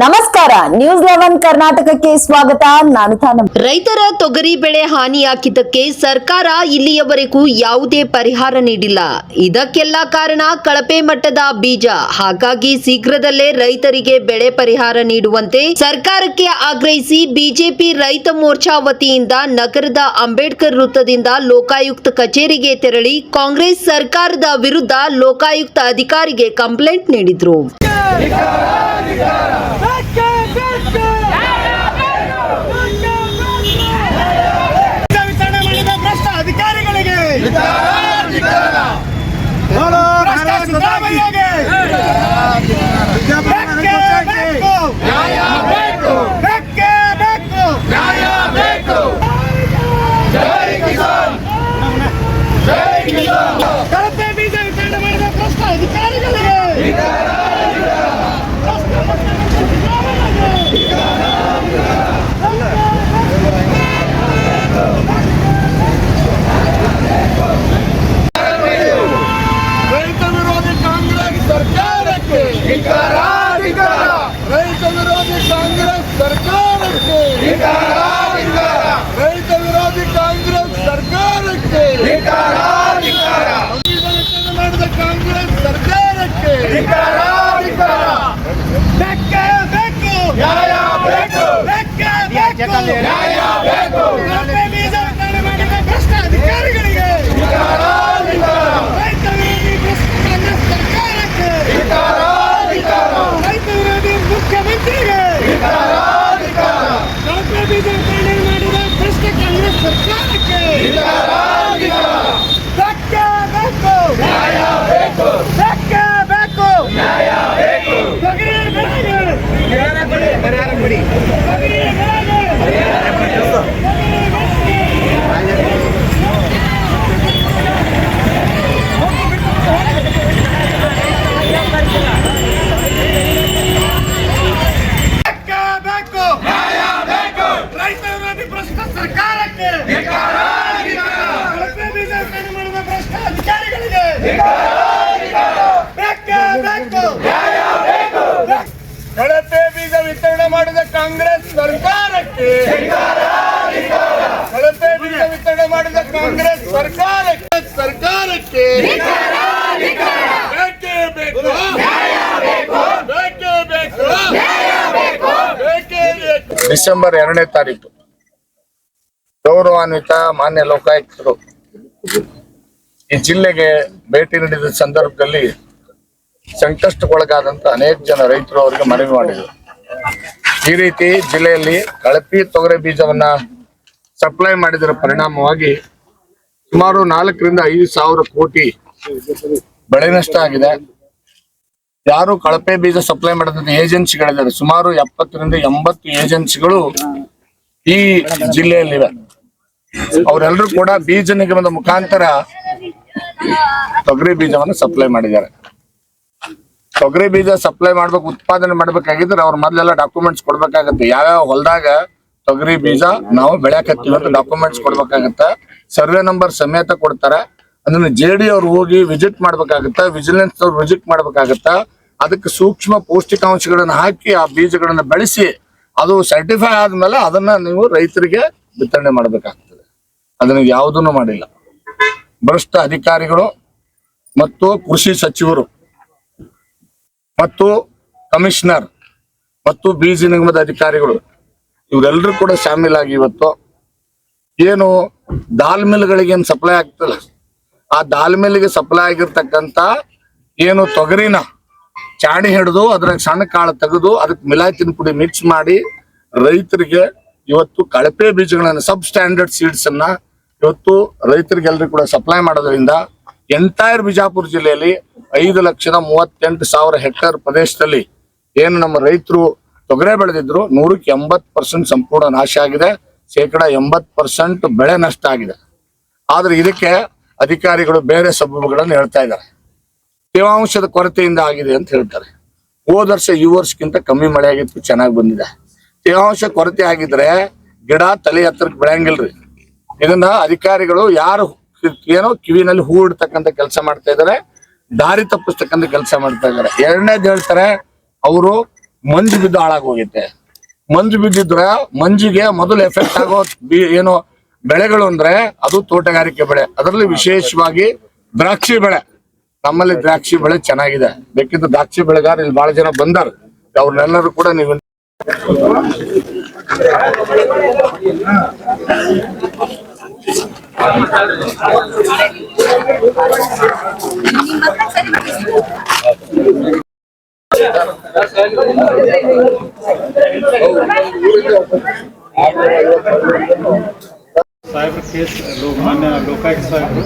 ನಮಸ್ಕಾರ, ನ್ಯೂಸ್ 11 ಕರ್ನಾಟಕಕ್ಕೆ ಸ್ವಾಗತ. ನಾನು ತಾನಂ. ರೈತರ ತೊಗರಿ ಬೆಳೆ ಹಾನಿಯಾಗಿದ್ದಕ್ಕೆ ಸರ್ಕಾರ ಇಲ್ಲಿಯವರೆಗೂ ಯಾವುದೇ ಪರಿಹಾರ ನೀಡಿಲ್ಲ. ಇದಕ್ಕೆಲ್ಲ ಕಾರಣ ಕಳಪೆ ಮಟ್ಟದ ಬೀಜ. ಹಾಗಾಗಿ ಶೀಘ್ರದಲ್ಲೇ ರೈತರಿಗೆ ಬೆಳೆ ಪರಿಹಾರ ನೀಡುವಂತೆ ಸರ್ಕಾರಕ್ಕೆ ಆಗ್ರಹಿಸಿ ಬಿಜೆಪಿ ರೈತ ಮೋರ್ಚಾ ವತಿಯಿಂದ ನಗರದ ಅಂಬೇಡ್ಕರ್ ವೃತ್ತದಿಂದ ಲೋಕಾಯುಕ್ತ ಕಚೇರಿಗೆ ತೆರಳಿ ಕಾಂಗ್ರೆಸ್ ಸರ್ಕಾರದ ವಿರುದ್ಧ ಲೋಕಾಯುಕ್ತ ಅಧಿಕಾರಿಗೆ ಕಂಪ್ಲೇಂಟ್ ನೀಡಿದ್ರು. ಅಧಿಕಾರಿಗಳಿಗೆ ಕಳಪೆ ಬೀಜ ವಿತರಣೆ ಮಾಡಿದ ಭ್ರಷ್ಟ ಅಧಿಕಾರಿಗಳಿಗೆ ರೈತ ವಿರೋಧಿ ಕಾಂಗ್ರೆಸ್ ಸರ್ಕಾರಕ್ಕೆ ರೈತ ವಿರೋಧಿ ಕಾಂಗ್ರೆಸ್ ಸರ್ಕಾರಕ್ಕೆ ರೈತ ವಿರೋಧಿ ಕಾಂಗ್ರೆಸ್ ಸರ್ಕಾರಕ್ಕೆ ಮಾಡಿದ ಕಾಂಗ್ರೆಸ್ ಸರ್ಕಾರಕ್ಕೆ ಬೇಕೇ ಬೇಕು ನ್ಯಾಯ ಬೇಕು ಬೇಕೇ ಬೇಕು ನ್ಯಾಯ ಬೇಕು ಕಳಪೆ ಬೀಜ ವಿತರಣೆ ಮಾಡಿದ ಭ್ರಷ್ಟ ಅಧಿಕಾರಿಗಳಿಗೆ ರೈತ ವಿರೋಧಿ ಕಾಂಗ್ರೆಸ್ ಸರ್ಕಾರಕ್ಕೆ ರೈತ ವಿರೋಧಿ ಮುಖ್ಯಮಂತ್ರಿಗೆ ಕಳಪೆ ಬೀಜ ವಿತರಣೆ ಮಾಡಿದ ಭ್ರಷ್ಟ ಕಾಂಗ್ರೆಸ್ ಸರ್ಕಾರಕ್ಕೆ ಬೇಕೇ ಬೇಕು ನ್ಯಾಯ ಬೇಕು ಬೇಕೇ ಬೇಕು ನ್ಯಾಯ ಬೇಕು ತೊಗರಿ ಬೆಳೆಗೆ ಪರಿಹಾರ ಕೊಡಿ ತೊಗರಿ ಬೆಳೆಗೆ ಪರಿಹಾರ ಕೊಡಿ ರೈತ ವಿರೋಧಿ ಭ್ರಷ್ಟ ಸರ್ಕಾರಕ್ಕೆ ಕಳಪೆ ಬೀಜ ವಿತರಣೆ ಮಾಡಿದ ಭ್ರಷ್ಟ ಅಧಿಕಾರಿಗಳಿಗೆ ಬೇಕೇ ಬೇಕು ಕಳಪೆ ಬೀಜ ವಿತರಣೆ ಮಾಡಿದ ಕಾಂಗ್ರೆಸ್ ಸರ್ಕಾರಕ್ಕೆ ಕಳಪೆ ಬೀಜ ವಿತರಣೆ ಮಾಡಿದ ಕಾಂಗ್ರೆಸ್ ಸರ್ಕಾರಕ್ಕೆ ಬೇಕೇ ಬೇಕು ಬೇಕೇ ಬೇಕು ಬೇಕೇ ಬೇಕು. ಡಿಸೆಂಬರ್ 2ನೇ ತಾರೀಕು ಗೌರವಾನ್ವಿತ ಮಾನ್ಯ ಲೋಕಾಯುಕ್ತರು ಈ ಜಿಲ್ಲೆಗೆ ಭೇಟಿ ನೀಡಿದ ಸಂದರ್ಭದಲ್ಲಿ ಸಂಕಷ್ಟಕ್ಕೊಳಗಾದಂತ ಅನೇಕ ಜನ ರೈತರು ಅವರಿಗೆ ಮನವಿ ಮಾಡಿದರು. ಈ ರೀತಿ ಜಿಲ್ಲೆಯಲ್ಲಿ ಕಳಪೆ ತೊಗರಿ ಬೀಜವನ್ನ ಸಪ್ಲೈ ಮಾಡಿದರ ಪರಿಣಾಮವಾಗಿ ಸುಮಾರು 4ರಿಂದ 5 ಸಾವಿರ ಕೋಟಿ ಬೆಳೆ ನಷ್ಟ ಆಗಿದೆ. ಯಾರು ಕಳಪೆ ಬೀಜ ಸಪ್ಲೈ ಮಾಡಿದಂತ ಏಜೆನ್ಸಿಗಳಿದ್ದಾರೆ, ಸುಮಾರು 70ರಿಂದ 80 ಏಜೆನ್ಸಿಗಳು ಈ ಜಿಲ್ಲೆಯಲ್ಲಿವೆ. ಅವರೆಲ್ಲರೂ ಕೂಡ ಬೀಜ ನಿಗಮದ ಮುಖಾಂತರ ತೊಗರಿ ಬೀಜವನ್ನು ಸಪ್ಲೈ ಮಾಡಿದ್ದಾರೆ. ತೊಗರಿ ಬೀಜ ಸಪ್ಲೈ ಮಾಡ್ಬೇಕು, ಉತ್ಪಾದನೆ ಮಾಡ್ಬೇಕಾಗಿದ್ರೆ ಅವ್ರ ಮೊದಲೆಲ್ಲ ಡಾಕ್ಯುಮೆಂಟ್ಸ್ ಕೊಡ್ಬೇಕಾಗತ್ತೆ. ಯಾವ್ಯಾವ ಹೊಲದಾಗ ತೊಗರಿ ಬೀಜ ನಾವು ಬೆಳೆಯಕತ್ತೀವಿ ಅಂತ ಡಾಕ್ಯುಮೆಂಟ್ಸ್ ಕೊಡ್ಬೇಕಾಗತ್ತ. ಸರ್ವೆ ನಂಬರ್ ಸಮೇತ ಕೊಡ್ತಾರೆ. ಅದನ್ನ JD ಅವ್ರು ಹೋಗಿ ವಿಸಿಟ್ ಮಾಡ್ಬೇಕಾಗತ್ತ, ವಿಜಿಲೆನ್ಸ್ ಅವ್ರು ವಿಸಿಟ್ ಮಾಡ್ಬೇಕಾಗತ್ತ. ಅದಕ್ಕೆ ಸೂಕ್ಷ್ಮ ಪೌಷ್ಟಿಕಾಂಶಗಳನ್ನ ಹಾಕಿ ಆ ಬೀಜಗಳನ್ನ ಬೆಳೆಸಿ ಅದು ಸರ್ಟಿಫೈ ಆದ್ಮೇಲೆ ಅದನ್ನ ನೀವು ರೈತರಿಗೆ ವಿತರಣೆ ಮಾಡ್ಬೇಕಾಗ್ತದೆ. ಅದನ್ನ ಯಾವುದನ್ನು ಮಾಡಿಲ್ಲ. ಭ್ರಷ್ಟ ಅಧಿಕಾರಿಗಳು ಮತ್ತು ಕೃಷಿ ಸಚಿವರು ಮತ್ತು ಕಮಿಷನರ್ ಮತ್ತು ಬೀಜ ನಿಗಮದ ಅಧಿಕಾರಿಗಳು ಇವರೆಲ್ಲರೂ ಕೂಡ ಶಾಮೀಲಾಗಿ ಇವತ್ತು ಏನು ದಾಲ್ ಮಿಲ್ಗಳಿಗೆ ಏನು ಸಪ್ಲೈ ಆಗ್ತಲ್ಲ, ಆ ದಾಲ್ ಮಿಲ್ಗೆ ಸಪ್ಲೈ ಆಗಿರ್ತಕ್ಕಂಥ ಏನು ತೊಗರಿನ ಚಾಣಿ ಹಿಡಿದು ಅದ್ರಾಗ ಸಣ್ಣ ಕಾಳು ತೆಗೆದು ಅದಕ್ಕೆ ಮಿಲಾಯ್ತಿನ ಪುಡಿ ಮಿಕ್ಸ್ ಮಾಡಿ ರೈತರಿಗೆ ಇವತ್ತು ಕಳಪೆ ಬೀಜಗಳನ್ನ ಸಬ್ ಸ್ಟ್ಯಾಂಡರ್ಡ್ ಸೀಡ್ಸ್ ಅನ್ನ ಇವತ್ತು ರೈತರಿಗೆಲ್ಲರಿಗೂ ಕೂಡ ಸಪ್ಲೈ ಮಾಡೋದ್ರಿಂದ ಎಂಟೈರ್ ಬಿಜಾಪುರ ಜಿಲ್ಲೆಯಲ್ಲಿ 5,38,000 ಹೆಕ್ಟೇರ್ ಪ್ರದೇಶದಲ್ಲಿ ಏನು ನಮ್ಮ ರೈತರು ತೊಗರೆ ಬೆಳೆದಿದ್ರು 100ಕ್ಕೆ 80% ಸಂಪೂರ್ಣ ನಾಶ ಆಗಿದೆ. 80% ಬೆಳೆ ನಷ್ಟ ಆಗಿದೆ. ಆದ್ರೆ ಇದಕ್ಕೆ ಅಧಿಕಾರಿಗಳು ಬೇರೆ ಸಬೂಬುಗಳನ್ನು ಹೇಳ್ತಾ ಇದ್ದಾರೆ. ತೇವಾಂಶದ ಕೊರತೆಯಿಂದ ಆಗಿದೆ ಅಂತ ಹೇಳ್ತಾರೆ. ಹೋದ ವರ್ಷ ಈ ವರ್ಷಕ್ಕಿಂತ ಕಮ್ಮಿ ಮಳೆ ಆಗಿತ್ತು, ಚೆನ್ನಾಗಿ ಬಂದಿದೆ. ತೇವಾಂಶ ಕೊರತೆ ಆಗಿದ್ರೆ ಗಿಡ ತಲೆ ಹತ್ರಕ್ಕೆ ಬೆಳೆಯಂಗಿಲ್ರಿ. ಇದನ್ನ ಅಧಿಕಾರಿಗಳು ಯಾರು ಏನೋ ಕಿವಿನಲ್ಲಿ ಹೂ ಇಡ್ತಕ್ಕಂಥ ಕೆಲಸ ಮಾಡ್ತಾ ಇದಾರೆ, ದಾರಿ ತಪ್ಪಿಸ್ತಕ್ಕಂಥ ಕೆಲಸ ಮಾಡ್ತಾ ಇದಾರೆ. ಎರಡನೇದು ಹೇಳ್ತಾರೆ, ಅವರು ಮಂಜು ಬಿದ್ದು ಹಾಳಾಗೋಗೈತೆ. ಮಂಜು ಬಿದ್ದಿದ್ರೆ ಮಂಜಿಗೆ ಮೊದಲು ಎಫೆಕ್ಟ್ ಆಗೋ ಏನು ಬೆಳೆಗಳು ಅಂದ್ರೆ ಅದು ತೋಟಗಾರಿಕೆ ಬೆಳೆ, ಅದರಲ್ಲಿ ವಿಶೇಷವಾಗಿ ದ್ರಾಕ್ಷಿ ಬೆಳೆ. ನಮ್ಮಲ್ಲಿ ದ್ರಾಕ್ಷಿ ಬೆಳೆ ಚೆನ್ನಾಗಿದೆ, ಬೇಕಿದ್ರೆ ದ್ರಾಕ್ಷಿ ಬೆಳೆಗಾರ ಇಲ್ಲಿ ಬಹಳ ಜನ ಬಂದಾರ, ಅವ್ರನ್ನೆಲ್ಲರೂ ಕೂಡ ನೀವು ಸಾಹೇಬ್ರ ಕೇಸ್ ಮಾನ್ಯ ಲೋಕಾಯುಕ್ತ ಸಾಹೇಬರು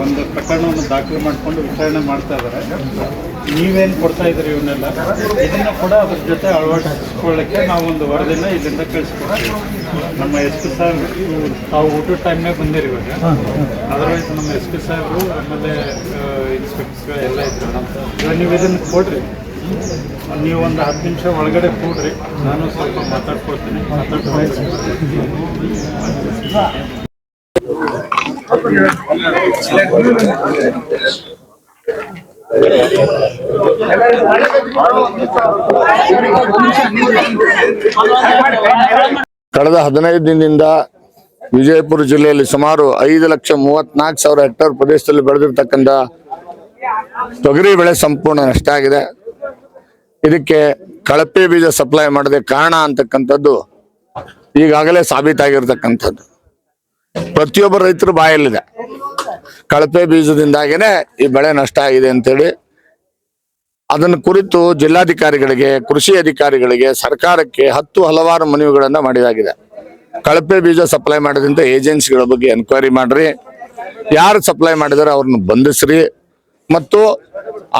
ಒಂದು ಪ್ರಕರಣವನ್ನು ದಾಖಲೆ ಮಾಡಿಕೊಂಡು ವಿಚಾರಣೆ ಮಾಡ್ತಾ ಇದ್ದಾರೆ. ನೀವೇನು ಕೊಡ್ತಾ ಇದ್ದೀರಿ ಇವನ್ನೆಲ್ಲ, ಇದನ್ನು ಕೂಡ ಅದ್ರ ಜೊತೆ ಅಳವಡಿಸ್ಕೊಳ್ಳಿಕ್ಕೆ ನಾವು ಒಂದು ವರದಿನ ಇಲ್ಲಿಂದ ಕಳಿಸ್ಕೊಡ್ತೀವಿ. ನಮ್ಮ ಎಸ್ ಪಿ ಸಾಹೇಬರು ತಾವು ಊಟದ ಟೈಮ್ನಾಗ ಬಂದಿರಿ ಇವಾಗ. ಅದರ್ವೈಸ್ ನಮ್ಮ ಎಸ್ ಪಿ ಸಾಹೇಬರು ಆಮೇಲೆ ಇನ್ಸ್ಪೆಕ್ಟರ್ ಎಲ್ಲ ಇದ್ರು. ಇವಾಗ ನೀವು ಇದನ್ನು ಕೊಡ್ರಿ, ನೀವು ಒಂದು 10 ನಿಮಿಷ ಒಳಗಡೆ ಕೂಡ್ರಿ, ನಾನು ಸ್ವಲ್ಪ ಮಾತಾಡ್ಕೊಳ್ತೀನಿ. ಕಳೆದ 15 ದಿನದಿಂದ ವಿಜಯಪುರ ಜಿಲ್ಲೆಯಲ್ಲಿ ಸುಮಾರು 5,34,000 ಹೆಕ್ಟೇರ್ ಪ್ರದೇಶದಲ್ಲಿ ಬೆಳೆದಿರ್ತಕ್ಕಂಥ ತೊಗರಿ ಬೆಳೆ ಸಂಪೂರ್ಣ ನಷ್ಟ ಆಗಿದೆ. ಇದಕ್ಕೆ ಕಳಪೆ ಬೀಜ ಸಪ್ಲೈ ಮಾಡದೆ ಕಾರಣ ಅಂತಕ್ಕಂಥದ್ದು ಈಗಾಗಲೇ ಸಾಬೀತಾಗಿರ್ತಕ್ಕಂಥದ್ದು ಪ್ರತಿಯೊಬ್ಬ ರೈತರ ಬಾಯಲ್ಲಿದೆ. ಕಳಪೆ ಬೀಜದಿಂದಾಗೇನೆ ಈ ಬೆಳೆ ನಷ್ಟ ಆಗಿದೆ ಅಂತೇಳಿ ಅದನ್ನು ಕುರಿತು ಜಿಲ್ಲಾಧಿಕಾರಿಗಳಿಗೆ, ಕೃಷಿ ಅಧಿಕಾರಿಗಳಿಗೆ, ಸರ್ಕಾರಕ್ಕೆ ಹಲವಾರು ಮನವಿಗಳನ್ನ ಮಾಡಿದಾಗಿದೆ. ಕಳಪೆ ಬೀಜ ಸಪ್ಲೈ ಮಾಡಿದಂತ ಏಜೆನ್ಸಿಗಳ ಬಗ್ಗೆ ಎನ್ಕ್ವೈರಿ ಮಾಡ್ರಿ, ಯಾರು ಸಪ್ಲೈ ಮಾಡಿದಾರೆ ಅವ್ರನ್ನ ಬಂಧಿಸ್ರಿ, ಮತ್ತು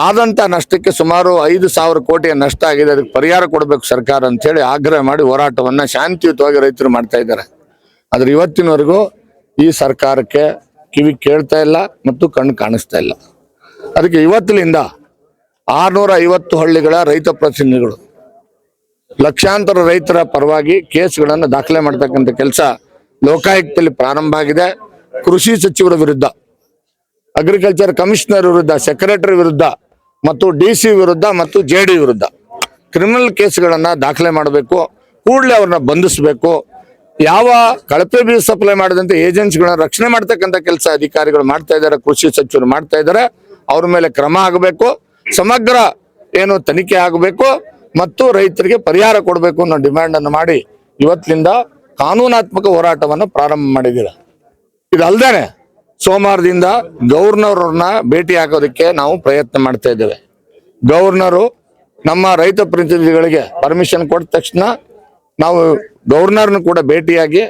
ಆದಂತ ನಷ್ಟಕ್ಕೆ ಸುಮಾರು 5,000 ಕೋಟಿಯ ನಷ್ಟ ಆಗಿದೆ, ಅದಕ್ಕೆ ಪರಿಹಾರ ಕೊಡಬೇಕು ಸರ್ಕಾರ ಅಂತ ಹೇಳಿ ಆಗ್ರಹ ಮಾಡಿ ಹೋರಾಟವನ್ನ ಶಾಂತಿಯುತವಾಗಿ ರೈತರು ಮಾಡ್ತಾ ಇದ್ದಾರೆ. ಆದ್ರೆ ಇವತ್ತಿನವರೆಗೂ ಈ ಸರ್ಕಾರಕ್ಕೆ ಕಿವಿ ಕೇಳ್ತಾ ಇಲ್ಲ ಮತ್ತು ಕಣ್ಣು ಕಾಣಿಸ್ತಾ ಇಲ್ಲ. ಅದಕ್ಕೆ ಇವತ್ತಿನಿಂದ 650 ಹಳ್ಳಿಗಳ ರೈತ ಪ್ರತಿನಿಧಿಗಳು ಲಕ್ಷಾಂತರ ರೈತರ ಪರವಾಗಿ ಕೇಸ್ಗಳನ್ನು ದಾಖಲೆ ಮಾಡತಕ್ಕಂಥ ಕೆಲಸ ಲೋಕಾಯುಕ್ತದಲ್ಲಿ ಪ್ರಾರಂಭ ಆಗಿದೆ. ಕೃಷಿ ಸಚಿವರ ವಿರುದ್ಧ, ಅಗ್ರಿಕಲ್ಚರ್ ಕಮಿಷನರ್ ವಿರುದ್ಧ, ಸೆಕ್ರೆಟರಿ ವಿರುದ್ಧ ಮತ್ತು DC ವಿರುದ್ಧ ಮತ್ತು JD ವಿರುದ್ಧ ಕ್ರಿಮಿನಲ್ ಕೇಸ್ಗಳನ್ನ ದಾಖಲೆ ಮಾಡಬೇಕು, ಕೂಡಲೇ ಅವ್ರನ್ನ ಬಂಧಿಸಬೇಕು. ಯಾವ ಕಳಪೆ ಬೀಜ ಸಪ್ಲೈ ಮಾಡಿದಂತ ಏಜೆನ್ಸಿಗಳನ್ನ ರಕ್ಷಣೆ ಮಾಡ್ತಕ್ಕಂಥ ಕೆಲಸ ಅಧಿಕಾರಿಗಳು ಮಾಡ್ತಾ ಇದ್ದಾರೆ, ಕೃಷಿ ಸಚಿವರು ಮಾಡ್ತಾ ಇದ್ದಾರೆ. ಅವ್ರ ಮೇಲೆ ಕ್ರಮ ಆಗಬೇಕು, ಸಮಗ್ರ ಏನು ತನಿಖೆ ಆಗಬೇಕು ಮತ್ತು ರೈತರಿಗೆ ಪರಿಹಾರ ಕೊಡಬೇಕು ಅನ್ನೋ ಡಿಮ್ಯಾಂಡ್ ಅನ್ನು ಮಾಡಿ ಇವತ್ತಿನಿಂದ ಕಾನೂನಾತ್ಮಕ ಹೋರಾಟವನ್ನು ಪ್ರಾರಂಭ ಮಾಡಿದ್ದೀರ. ಇದಲ್ದೇನೆ ಸೋಮವಾರದಿಂದ ಗವರ್ನರ್ನ ಭೇಟಿ ಹಾಕೋದಕ್ಕೆ ನಾವು ಪ್ರಯತ್ನ ಮಾಡ್ತಾ ಇದ್ದೇವೆ. ಗವರ್ನರು ನಮ್ಮ ರೈತ ಪ್ರತಿನಿಧಿಗಳಿಗೆ ಪರ್ಮಿಷನ್ ಕೊಟ್ಟ ತಕ್ಷಣ ನಾವು ಗವರ್ನರ್ನ ಕೂಡ ಭೇಟಿಯಾಗಿ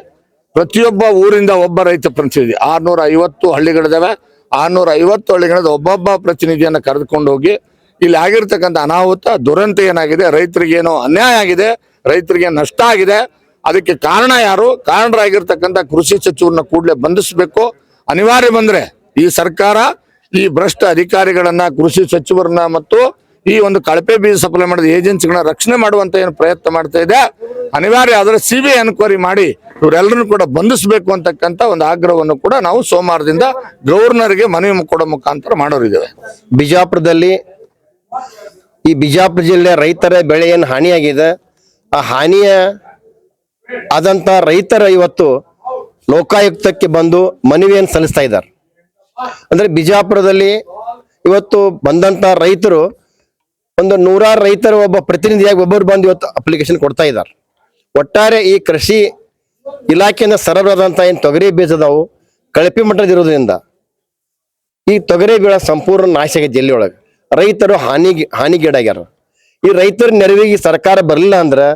ಪ್ರತಿಯೊಬ್ಬ ಊರಿಂದ ಒಬ್ಬ ರೈತ ಪ್ರತಿನಿಧಿ, 650 ಹಳ್ಳಿಗಳಿದಾವೆ, 650 ಹಳ್ಳಿಗಳದ ಒಬ್ಬೊಬ್ಬ ಪ್ರತಿನಿಧಿಯನ್ನ ಕರೆದುಕೊಂಡು ಹೋಗಿ ಇಲ್ಲಿ ಆಗಿರ್ತಕ್ಕಂಥ ಅನಾಹುತ ದುರಂತ ಏನಾಗಿದೆ, ರೈತರಿಗೆ ಏನೋ ಅನ್ಯಾಯ ಆಗಿದೆ, ರೈತರಿಗೆ ನಷ್ಟ ಆಗಿದೆ, ಅದಕ್ಕೆ ಕಾರಣ ಯಾರು, ಕಾರಣರಾಗಿರ್ತಕ್ಕಂಥ ಕೃಷಿ ಸಚಿವರನ್ನ ಕೂಡಲೇ ಬಂಧಿಸಬೇಕು. ಅನಿವಾರ್ಯ ಬಂದ್ರೆ ಈ ಸರ್ಕಾರ ಈ ಭ್ರಷ್ಟ ಅಧಿಕಾರಿಗಳನ್ನ, ಕೃಷಿ ಸಚಿವರನ್ನ ಮತ್ತು ಈ ಒಂದು ಕಳಪೆ ಬೀಜ ಸಪ್ಲೈ ಮಾಡಿದ ಏಜೆನ್ಸಿಗಳನ್ನ ರಕ್ಷಣೆ ಮಾಡುವಂತ ಏನು ಪ್ರಯತ್ನ ಮಾಡ್ತಾ ಇದೆ, ಅನಿವಾರ್ಯ ಆದ್ರೆ CBI ಎನ್ಕ್ವೈರಿ ಮಾಡಿ ಇವರೆಲ್ಲರನ್ನು ಕೂಡ ಬಂಧಿಸಬೇಕು ಅಂತಕ್ಕಂಥ ಒಂದು ಆಗ್ರಹವನ್ನು ಕೂಡ ನಾವು ಸೋಮವಾರದಿಂದ ಗವರ್ನರ್ಗೆ ಮನವಿ ಕೊಡೋ ಮುಖಾಂತರ ಮಾಡೋರಿದ್ದೇವೆ. ಬಿಜಾಪುರದಲ್ಲಿ ಈ ಬಿಜಾಪುರ ಜಿಲ್ಲೆ ರೈತರ ಬೆಳೆ ಏನು ಹಾನಿಯಾಗಿದೆ, ಆ ಹಾನಿಯ ಆದಂತ ರೈತರ ಇವತ್ತು ಲೋಕಾಯುಕ್ತಕ್ಕೆ ಬಂದು ಮನವಿಯನ್ನು ಸಲ್ಲಿಸ್ತಾ ಇದ್ದಾರೆ. ಅಂದ್ರೆ ಬಿಜಾಪುರದಲ್ಲಿ ಇವತ್ತು ಬಂದಂತ ರೈತರು ಒಂದು 100 ರೈತರು ಒಬ್ಬ ಪ್ರತಿನಿಧಿಯಾಗಿ ಒಬ್ಬರು ಬಂದು ಇವತ್ತು ಅಪ್ಲಿಕೇಶನ್ ಕೊಡ್ತಾ ಇದ್ದಾರೆ. ಒಟ್ಟಾರೆ ಈ ಕೃಷಿ ಇಲಾಖೆಯಿಂದ ಸರಬರಾದಂತ ಏನು ತೊಗರಿ ಬೀಜದವು ಕಳಪೆ ಮಟ್ಟದಿರೋದ್ರಿಂದ ಈ ತೊಗರಿ ಬೀಳ ಸಂಪೂರ್ಣ ನಾಶ ಆಗಿದೆ. ಜಿಲ್ಲೆಯೊಳಗೆ ರೈತರು ಹಾನಿಗೀಡಾಗ್ಯಾರ. ಈ ರೈತರ ನೆರವಿಗೆ ಸರ್ಕಾರ ಬರಲಿಲ್ಲ ಅಂದ್ರೆ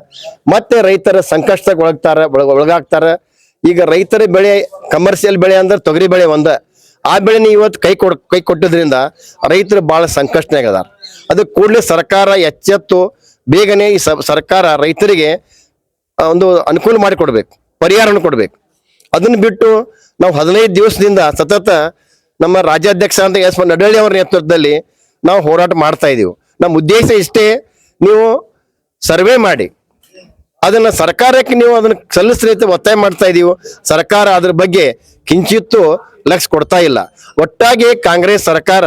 ಮತ್ತೆ ರೈತರ ಸಂಕಷ್ಟಕ್ಕೆ ಒಳಗಾಗ್ತಾರ. ಈಗ ರೈತರ ಬೆಳೆ ಕಮರ್ಷಿಯಲ್ ಬೆಳೆ ಅಂದ್ರೆ ತೊಗರಿ ಬೆಳೆ ಒಂದ, ಆ ಬೆಳೆನ ಇವತ್ತು ಕೈ ಕೊಟ್ಟದ್ರಿಂದ ರೈತರು ಬಹಳ ಸಂಕಷ್ಟನಾಗದಾರ. ಅದಕ್ಕೆ ಕೂಡಲೇ ಸರ್ಕಾರ ಎಚ್ಚೆತ್ತು ಬೇಗನೆ ಈ ಸರ್ಕಾರ ರೈತರಿಗೆ ಒಂದು ಅನುಕೂಲ ಮಾಡಿಕೊಡ್ಬೇಕು, ಪರಿಹಾರವನ್ನು ಕೊಡ್ಬೇಕು. ಅದನ್ನು ಬಿಟ್ಟು ನಾವು 15 ದಿವಸದಿಂದ ಸತತ ನಮ್ಮ ರಾಜ್ಯಾಧ್ಯಕ್ಷ ಅಂತ ಎಸ್ ನಡಳ್ಳಿ ಅವರ ನೇತೃತ್ವದಲ್ಲಿ ನಾವು ಹೋರಾಟ ಮಾಡ್ತಾ ಇದೀವಿ. ನಮ್ಮ ಉದ್ದೇಶ ಇಷ್ಟೇ, ನೀವು ಸರ್ವೆ ಮಾಡಿ ಅದನ್ನ ಸರ್ಕಾರಕ್ಕೆ ನೀವು ಅದನ್ನ ಸಲ್ಲಿಸ್ರಿ ಅಂತ ಒತ್ತಾಯ ಮಾಡ್ತಾ ಇದೀವಿ. ಸರ್ಕಾರ ಅದ್ರ ಬಗ್ಗೆ ಕಿಂಚಿತ್ತು ಲಕ್ಷ್ಯ ಕೊಡ್ತಾ ಇಲ್ಲ. ಒಟ್ಟಾಗಿ ಕಾಂಗ್ರೆಸ್ ಸರ್ಕಾರ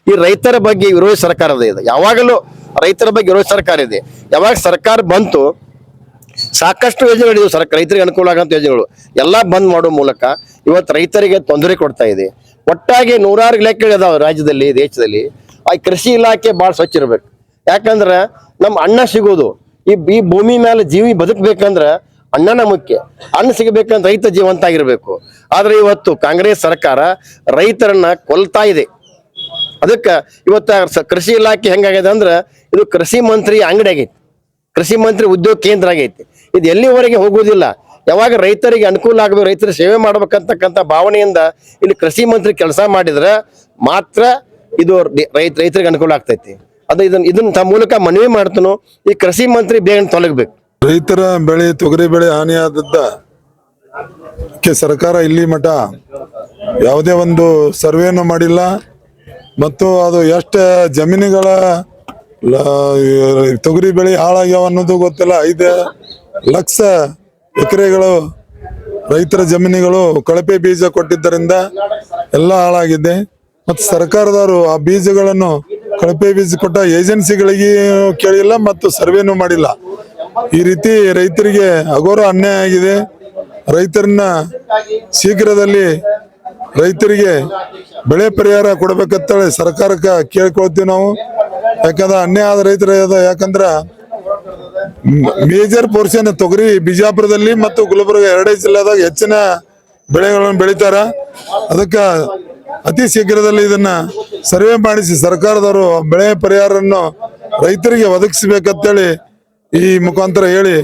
ಈ ರೈತರ ಬಗ್ಗೆ ವಿರೋಧಿ ಸರ್ಕಾರದ ಇದೆ. ಯಾವಾಗಲೂ ರೈತರ ಬಗ್ಗೆ ಇರೋ ಸರ್ಕಾರ ಇದೆ. ಯಾವಾಗ ಸರ್ಕಾರ ಬಂತು ಸಾಕಷ್ಟು ಯೋಜನೆಗಳಿವೆ, ರೈತರಿಗೆ ಅನುಕೂಲ ಆಗಂತ ಯೋಜನೆಗಳು ಎಲ್ಲ ಬಂದ್ ಮಾಡೋ ಮೂಲಕ ಇವತ್ತು ರೈತರಿಗೆ ತೊಂದರೆ ಕೊಡ್ತಾ ಇದೆ. ಒಟ್ಟಾಗಿ ನೂರಾರು ಇಲಾಖೆಗಳು ಇದಾವೆ ರಾಜ್ಯದಲ್ಲಿ, ದೇಶದಲ್ಲಿ. ಆ ಕೃಷಿ ಇಲಾಖೆ ಭಾಳ ಸ್ವಚ್ಛ ಇರ್ಬೇಕು. ಯಾಕಂದ್ರೆ ನಮ್ಮ ಅನ್ನ ಸಿಗೋದು ಈ ಭೂಮಿ ಮೇಲೆ ಜೀವಿ ಬದುಕಬೇಕಂದ್ರ ಅನ್ನನ ಮುಖ್ಯ. ಅನ್ನ ಸಿಗಬೇಕಂದ್ರೆ ರೈತ ಜೀವಂತ ಆಗಿರ್ಬೇಕು. ಆದ್ರೆ ಇವತ್ತು ಕಾಂಗ್ರೆಸ್ ಸರ್ಕಾರ ರೈತರನ್ನ ಕೊಲ್ತಾ ಇದೆ. ಅದಕ್ಕೆ ಇವತ್ತು ಕೃಷಿ ಇಲಾಖೆ ಹೆಂಗಾಗಿದೆ ಅಂದ್ರೆ ಇದು ಕೃಷಿ ಮಂತ್ರಿ ಅಂಗಡಿ ಆಗೈತಿ, ಕೃಷಿ ಮಂತ್ರಿ ಉದ್ಯೋಗ ಕೇಂದ್ರ ಆಗೈತಿ. ಇದು ಎಲ್ಲಿವರೆಗೆ ಹೋಗುವುದಿಲ್ಲ. ಯಾವಾಗ ರೈತರಿಗೆ ಅನುಕೂಲ ಆಗಬೇಕು, ರೈತರ ಸೇವೆ ಮಾಡ್ಬೇಕಂತಕ್ಕಂಥ ಭಾವನೆಯಿಂದ ಇಲ್ಲಿ ಕೃಷಿ ಮಂತ್ರಿ ಕೆಲಸ ಮಾಡಿದ್ರೆ ಮಾತ್ರ ಇದು ರೈತರಿಗೆ ಅನುಕೂಲ ಆಗ್ತೈತಿ. ಅದು ಇದನ್ನ ತಮ್ಮ ಮೂಲಕ ಮನವಿ ಮಾಡ್ತಾನು, ಈ ಕೃಷಿ ಮಂತ್ರಿ ಬೇಗ ತೊಲಗಬೇಕು. ರೈತರ ಬೆಳೆ ತೊಗರಿ ಬೆಳೆ ಹಾನಿಯಾದಕ್ಕೆ ಸರ್ಕಾರ ಇಲ್ಲಿ ಮಠ ಯಾವುದೇ ಒಂದು ಸರ್ವೆಯನ್ನು ಮಾಡಿಲ್ಲ. ಮತ್ತು ಅದು ಎಷ್ಟು ಜಮೀನುಗಳ ತೊಗರಿ ಬೆಳೆ ಹಾಳಾಗ್ಯಾವ ಅನ್ನೋದು ಗೊತ್ತಿಲ್ಲ. 5 ಲಕ್ಷ ಎಕರೆಗಳು ರೈತರ ಜಮೀನುಗಳು ಕಳಪೆ ಬೀಜ ಕೊಟ್ಟಿದ್ದರಿಂದ ಎಲ್ಲ ಹಾಳಾಗಿದೆ. ಮತ್ತು ಸರ್ಕಾರದವರು ಆ ಬೀಜಗಳನ್ನು ಕಳಪೆ ಬೀಜ ಕೊಟ್ಟ ಏಜೆನ್ಸಿಗಳಿಗೆ ಕೇಳಿಲ್ಲ ಮತ್ತು ಸರ್ವೆನೂ ಮಾಡಿಲ್ಲ. ಈ ರೀತಿ ರೈತರಿಗೆ ಅಘೋರ ಅನ್ಯಾಯ ಆಗಿದೆ. ರೈತರನ್ನ ಶೀಘ್ರದಲ್ಲಿ ರೈತರಿಗೆ ಬೆಳೆ ಪರಿಹಾರ ಕೊಡ್ಬೇಕಂತೇಳಿ ಸರ್ಕಾರಕ್ಕೆ ಕೇಳ್ಕೊಳ್ತೀವಿ ನಾವು. ಯಾಕಂದ್ರೆ ಅನ್ಯಾಯ ಆದ ರೈತರ ಯಾಕಂದ್ರ ಮೇಜರ್ ಪೋರ್ಷನ್ ತೊಗರಿ ಬಿಜಾಪುರದಲ್ಲಿ ಮತ್ತು ಗುಲ್ಬರ್ಗ 2 ಜಿಲ್ಲೆದಾಗ ಹೆಚ್ಚಿನ ಬೆಳೆಗಳನ್ನು ಬೆಳಿತಾರ. ಅದಕ್ಕೆ ಅತಿ ಶೀಘ್ರದಲ್ಲಿ ಇದನ್ನ ಸರ್ವೆ ಮಾಡಿಸಿ ಸರ್ಕಾರದವರು ಬೆಳೆ ಪರಿಹಾರವನ್ನು ರೈತರಿಗೆ ಒದಗಿಸಬೇಕಂತೇಳಿ ಈ ಮುಖಾಂತರ ಹೇಳಿ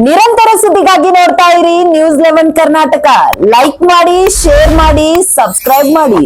ನಿರಂತರ ಸುದ್ದಿಗಾಗಿ ನೋಡ್ತಾ ಇರಿ News 11 ಕರ್ನಾಟಕ. ಲೈಕ್ ಮಾಡಿ, ಶೇರ್ ಮಾಡಿ, ಸಬ್ಸ್ಕ್ರೈಬ್ ಮಾಡಿ.